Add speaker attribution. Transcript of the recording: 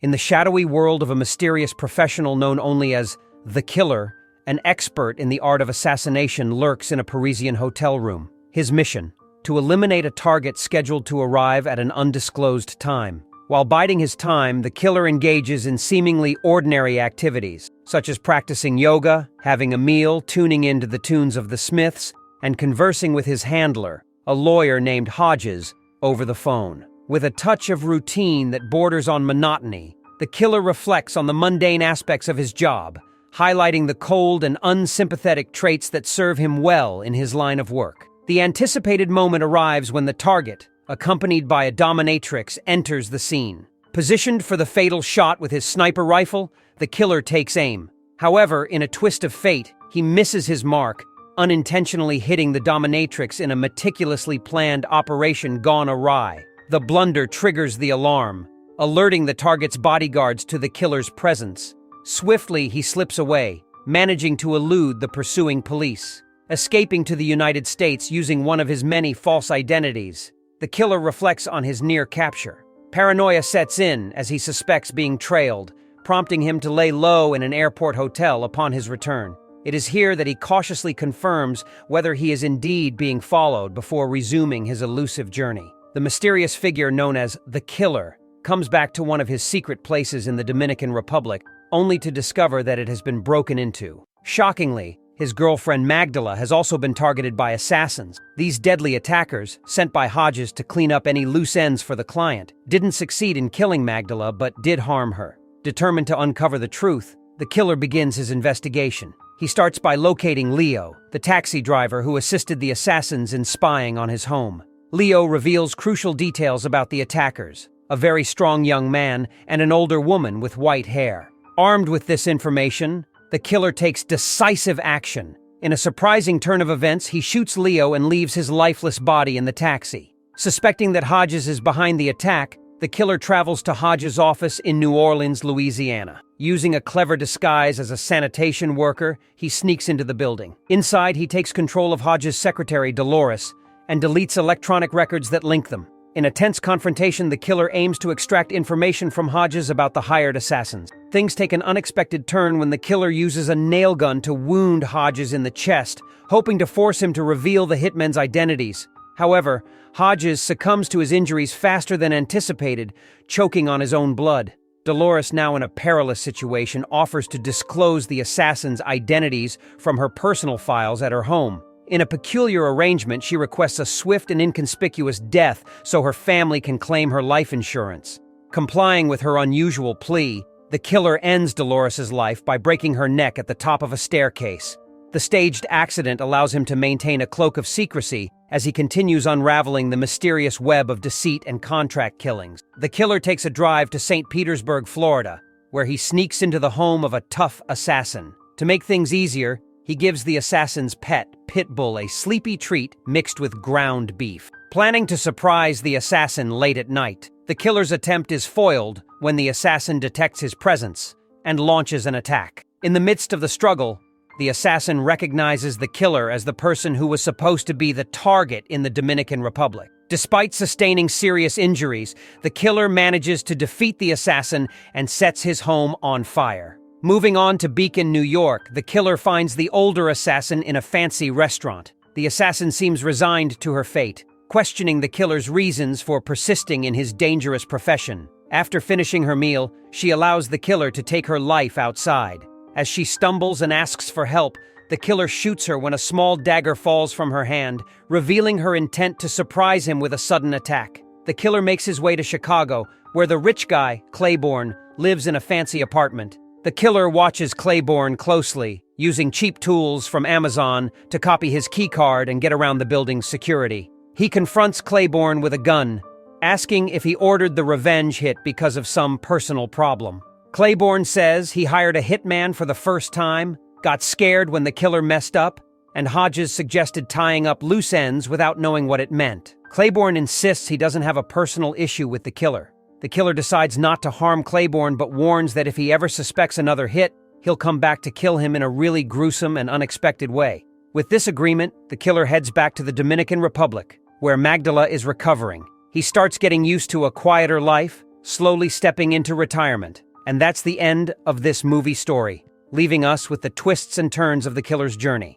Speaker 1: In the shadowy world of a mysterious professional known only as the Killer, an expert in the art of assassination lurks in a Parisian hotel room. His mission: to eliminate a target scheduled to arrive at an undisclosed time. While biding his time, the killer engages in seemingly ordinary activities, such as practicing yoga, having a meal, tuning into the tunes of the Smiths, and conversing with his handler, a lawyer named Hodges, over the phone. With a touch of routine that borders on monotony, the killer reflects on the mundane aspects of his job, highlighting the cold and unsympathetic traits that serve him well in his line of work. The anticipated moment arrives when the target, accompanied by a dominatrix, enters the scene. Positioned for the fatal shot with his sniper rifle, the killer takes aim. However, in a twist of fate, he misses his mark, unintentionally hitting the dominatrix in a meticulously planned operation gone awry. The blunder triggers the alarm, alerting the target's bodyguards to the killer's presence. Swiftly, he slips away, managing to elude the pursuing police. Escaping to the United States using one of his many false identities, the killer reflects on his near capture. Paranoia sets in as he suspects being trailed, prompting him to lay low in an airport hotel upon his return. It is here that he cautiously confirms whether he is indeed being followed before resuming his elusive journey. The mysterious figure known as the Killer comes back to one of his secret places in the Dominican Republic, only to discover that it has been broken into. Shockingly, his girlfriend Magdala has also been targeted by assassins. These deadly attackers, sent by Hodges to clean up any loose ends for the client, didn't succeed in killing Magdala but did harm her. Determined to uncover the truth, the killer begins his investigation. He starts by locating Leo, the taxi driver who assisted the assassins in spying on his home. Leo reveals crucial details about the attackers: a very strong young man and an older woman with white hair. Armed with this information, the killer takes decisive action. In a surprising turn of events, he shoots Leo and leaves his lifeless body in the taxi. Suspecting that Hodges is behind the attack, the killer travels to Hodges' office in New Orleans, Louisiana. Using a clever disguise as a sanitation worker, he sneaks into the building. Inside, he takes control of Hodges' secretary, Dolores, and deletes electronic records that link them. In a tense confrontation, the killer aims to extract information from Hodges about the hired assassins. Things take an unexpected turn when the killer uses a nail gun to wound Hodges in the chest, hoping to force him to reveal the hitmen's identities. However, Hodges succumbs to his injuries faster than anticipated, choking on his own blood. Dolores, now in a perilous situation, offers to disclose the assassins' identities from her personal files at her home. In a peculiar arrangement, she requests a swift and inconspicuous death so her family can claim her life insurance. Complying with her unusual plea, the killer ends Dolores' life by breaking her neck at the top of a staircase. The staged accident allows him to maintain a cloak of secrecy as he continues unraveling the mysterious web of deceit and contract killings. The killer takes a drive to St. Petersburg, Florida, where he sneaks into the home of a tough assassin. To make things easier, he gives the assassin's pet, Pitbull, a sleepy treat mixed with ground beef. Planning to surprise the assassin late at night, the killer's attempt is foiled when the assassin detects his presence and launches an attack. In the midst of the struggle, the assassin recognizes the killer as the person who was supposed to be the target in the Dominican Republic. Despite sustaining serious injuries, the killer manages to defeat the assassin and sets his home on fire. Moving on to Beacon, New York, the killer finds the older assassin in a fancy restaurant. The assassin seems resigned to her fate, questioning the killer's reasons for persisting in his dangerous profession. After finishing her meal, she allows the killer to take her life outside. As she stumbles and asks for help, the killer shoots her when a small dagger falls from her hand, revealing her intent to surprise him with a sudden attack. The killer makes his way to Chicago, where the rich guy, Claiborne, lives in a fancy apartment. The killer watches Claiborne closely, using cheap tools from Amazon to copy his keycard and get around the building's security. He confronts Claiborne with a gun, asking if he ordered the revenge hit because of some personal problem. Claiborne says he hired a hitman for the first time, got scared when the killer messed up, and Hodges suggested tying up loose ends without knowing what it meant. Claiborne insists he doesn't have a personal issue with the killer. The killer decides not to harm Claiborne but warns that if he ever suspects another hit, he'll come back to kill him in a really gruesome and unexpected way. With this agreement, the killer heads back to the Dominican Republic, where Magdala is recovering. He starts getting used to a quieter life, slowly stepping into retirement. And that's the end of this movie story, leaving us with the twists and turns of the killer's journey.